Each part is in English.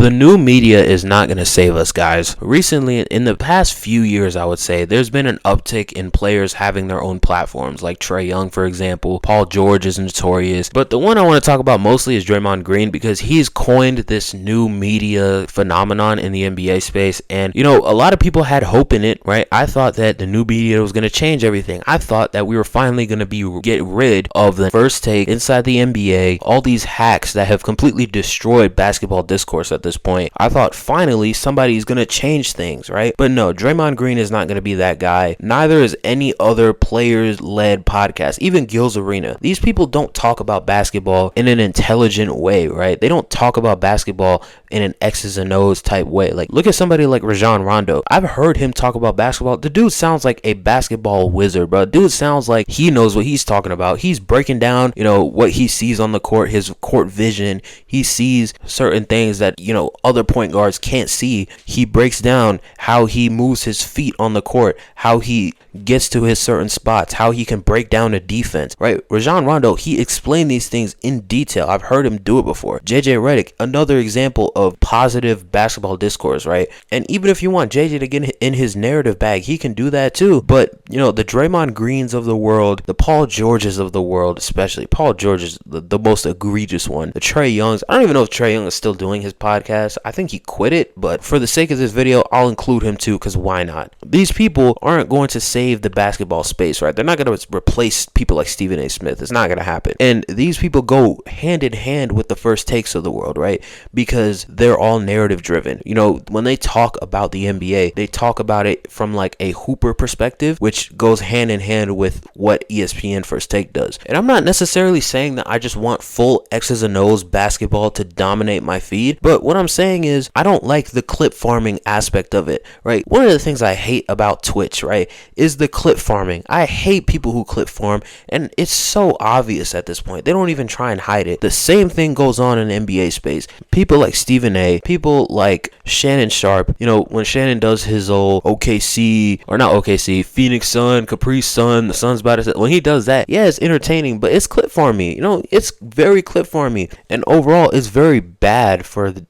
The new media is not going to save us, guys. Recently, in the past few years, I would say, there's been an uptick in players having their own platforms, like Trae Young, for example. Paul George is notorious. But the one I want to talk about mostly is Draymond Green, because he's coined this new media phenomenon in the NBA space. And, you know, a lot of people had hope in it, right? I thought that the new media was going to change everything. I thought that we were finally going to get rid of the first take inside the NBA, all these hacks that have completely destroyed basketball discourse at this point. I thought finally somebody's going to change things, right? But no, Draymond Green is not going to be that guy. Neither is any other players-led podcast, even Gil's Arena. These people don't talk about basketball in an intelligent way, right? They don't talk about basketball in an X's and O's type way. Like, look at somebody like Rajon Rondo. I've heard him talk about basketball. The dude sounds like a basketball wizard, bro. Dude sounds like he knows what he's talking about. He's breaking down, you know, what he sees on the court, his court vision. He sees certain things that, you know, other point guards can't see. He breaks down how he moves his feet on the court, how he gets to his certain spots, how he can break down a defense, right? Rajon Rondo, he explained these things in detail. I've heard him do it before. JJ Redick, another example of positive basketball discourse, right? And even if you want JJ to get in his narrative bag, he can do that too. But, you know, the Draymond Greens of the world, the Paul Georges of the world, especially Paul George is the most egregious one. The Trae Youngs, I don't even know if Trae Young is still doing his podcast. I think he quit it, but for the sake of this video, I'll include him too, because why not? These people aren't going to save the basketball space, right? They're not going to replace people like Stephen A. Smith. It's not going to happen. And these people go hand in hand with the first takes of the world, right? Because they're all narrative driven. You know, when they talk about the NBA, they talk about it from like a hooper perspective, which goes hand in hand with what ESPN First Take does. And I'm not necessarily saying that I just want full X's and O's basketball to dominate my feed, but what I'm saying is I don't like the clip farming aspect of it, right? One of the things I hate about Twitch, right, is the clip farming. I hate people who clip farm, and it's so obvious at this point. They don't even try and hide it. The same thing goes on in the NBA space. People like Stephen A, people like Shannon Sharp, you know, when Shannon does his old OKC, or not OKC, Phoenix Sun, Caprice Sun, the Sun's about to, when he does that, yeah, it's entertaining, but it's clip farmy. You know, it's very clip farmy, and overall it's very bad for the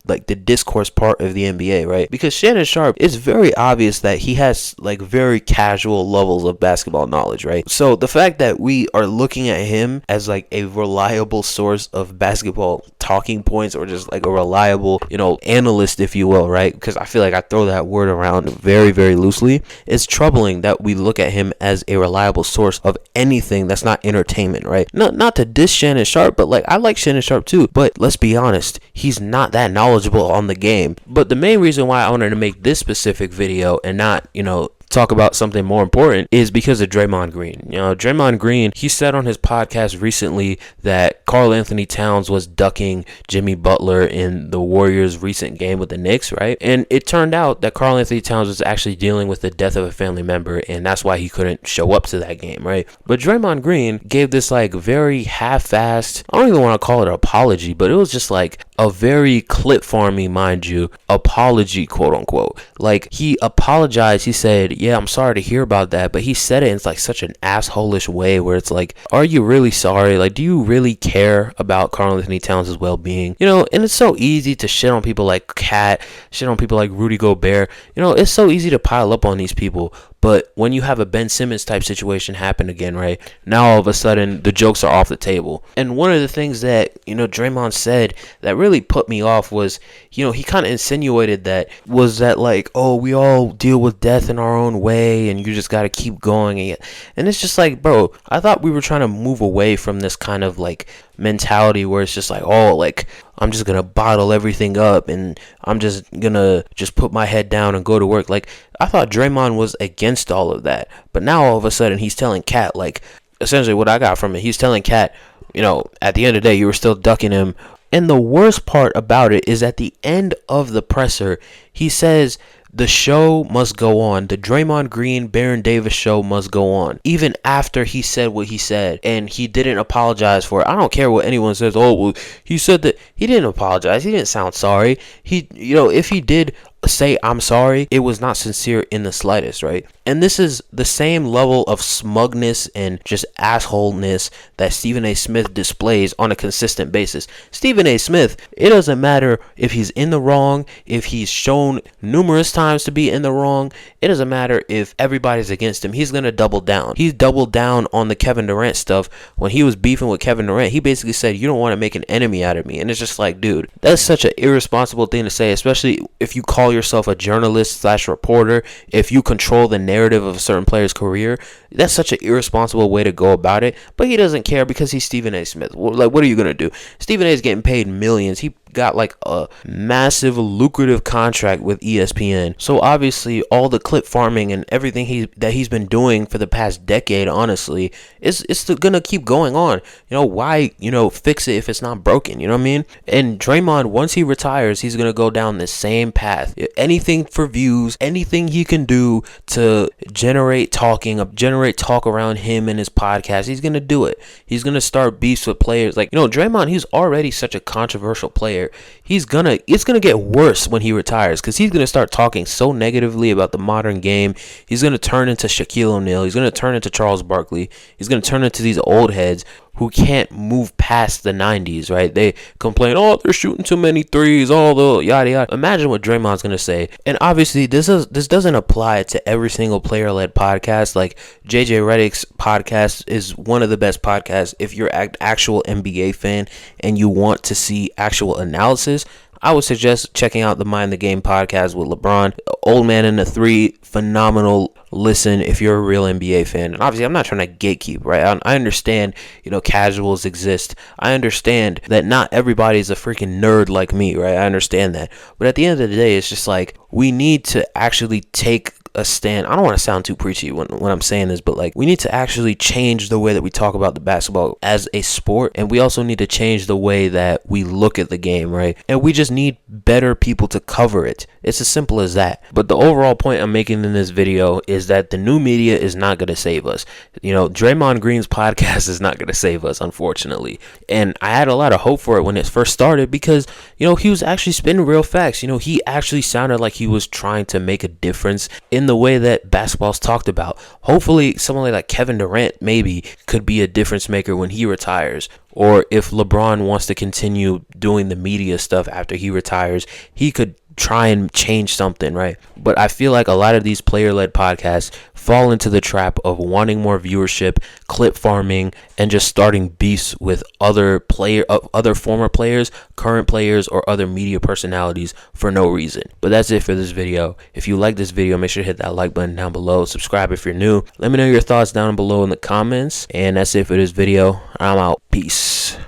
discourse part of the NBA, right? Because Shannon Sharp, it's very obvious that he has like very casual levels of basketball knowledge, right? So the fact that we are looking at him as like a reliable source of basketball talking points, or just like a reliable, you know, analyst, if you will, right? Because I feel like I throw that word around very, very loosely. It's troubling that we look at him as a reliable source of anything that's not entertainment, right? Not to diss Shannon Sharp, but like, I like Shannon Sharp too, but let's be honest, he's not that knowledgeable on the game. But the main reason why I wanted to make this specific video and not, you know, talk about something more important is because of Draymond Green. You know, Draymond Green, he said on his podcast recently that Karl Anthony Towns was ducking Jimmy Butler in the Warriors' recent game with the Knicks, right? And it turned out that Karl Anthony Towns was actually dealing with the death of a family member, and that's why he couldn't show up to that game, right? But Draymond Green gave this like very half-assed, I don't even want to call it an apology, but it was just like a very clip farming, mind you, apology, quote unquote. Like, he apologized. He said, yeah, I'm sorry to hear about that, but he said it in like such an asshole-ish way where it's like, are you really sorry? Like, do you really care about Karl Anthony Towns' well-being? You know, and it's so easy to shit on people like Cat, shit on people like Rudy Gobert. You know, it's so easy to pile up on these people. But when you have a Ben Simmons type situation happen again, right, now all of a sudden the jokes are off the table. And one of the things that, you know, Draymond said that really put me off was, you know, he kind of insinuated that like, oh, we all deal with death in our own way and you just got to keep going. And it's just like, bro, I thought we were trying to move away from this kind of like mentality where it's just like, oh, like, I'm just gonna bottle everything up and I'm just gonna put my head down and go to work. Like, I thought Draymond was against all of that, but now all of a sudden he's telling Cat, like, essentially what I got from it, he's telling Cat, you know, at the end of the day, you were still ducking him. And the worst part about it is at the end of the presser, he says the show must go on. The Draymond Green, Baron Davis show must go on. Even after he said what he said and he didn't apologize for it. I don't care what anyone says. Oh, well, he said that. He didn't apologize. He didn't sound sorry. He, you know, if he did say I'm sorry, it was not sincere in the slightest, right? And this is the same level of smugness and just assholeness that Stephen A. Smith displays on a consistent basis. Stephen A. Smith, it doesn't matter if he's in the wrong, if he's shown numerous times to be in the wrong. It doesn't matter if everybody's against him. He's going to double down. He's doubled down on the Kevin Durant stuff. When he was beefing with Kevin Durant, he basically said, you don't want to make an enemy out of me. And it's just like, dude, that's such an irresponsible thing to say, especially if you call yourself a journalist / reporter, if you control the narrative of a certain player's career. That's such an irresponsible way to go about it. But he doesn't care because he's Stephen A. Smith. Like, what are you going to do? Stephen A. is getting paid millions. He got like a massive lucrative contract with ESPN. So obviously all the clip farming and everything that he's been doing for the past decade, honestly, it's gonna keep going on. Why fix it if it's not broken? You know what I mean? And Draymond, once he retires, he's gonna go down the same path. Anything for views, anything he can do to generate talk around him and his podcast, he's gonna do it. He's gonna start beefs with players. Like, Draymond, he's already such a controversial player. It's gonna get worse when he retires, because he's gonna start talking so negatively about the modern game. He's gonna turn into Shaquille O'Neal. He's gonna turn into Charles Barkley. He's gonna turn into these old heads who can't move past the 90s, right? They complain, oh, they're shooting too many threes, all the yada yada. Imagine what Draymond's gonna say. And obviously, this doesn't apply to every single player-led podcast. Like, JJ Redick's podcast is one of the best podcasts if you're an actual NBA fan and you want to see actual analysis. I would suggest checking out the Mind the Game podcast with LeBron. Old Man in the Three, phenomenal listen if you're a real NBA fan. And obviously, I'm not trying to gatekeep, right? I understand, casuals exist. I understand that not everybody's a freaking nerd like me, right? I understand that. But at the end of the day, it's just like, we need to actually take a stand. I don't want to sound too preachy when I'm saying this, but like, we need to actually change the way that we talk about the basketball as a sport, and we also need to change the way that we look at the game, right? And we just need better people to cover it. It's as simple as that. But the overall point I'm making in this video is that the new media is not going to save us. Draymond Green's podcast is not going to save us, unfortunately. And I had a lot of hope for it when it first started, because he was actually spitting real facts. He actually sounded like he was trying to make a difference in the way that basketball's talked about. Hopefully someone like Kevin Durant maybe could be a difference maker when he retires, or if LeBron wants to continue doing the media stuff after he retires, he could try and change something, right? But I feel like a lot of these player-led podcasts fall into the trap of wanting more viewership, clip farming, and just starting beefs with other former players, current players, or other media personalities for no reason. But that's it for this video. If you like this video, make sure to hit that like button down below. Subscribe if you're new. Let me know your thoughts down below in the comments. And that's it for this video. I'm out. Peace.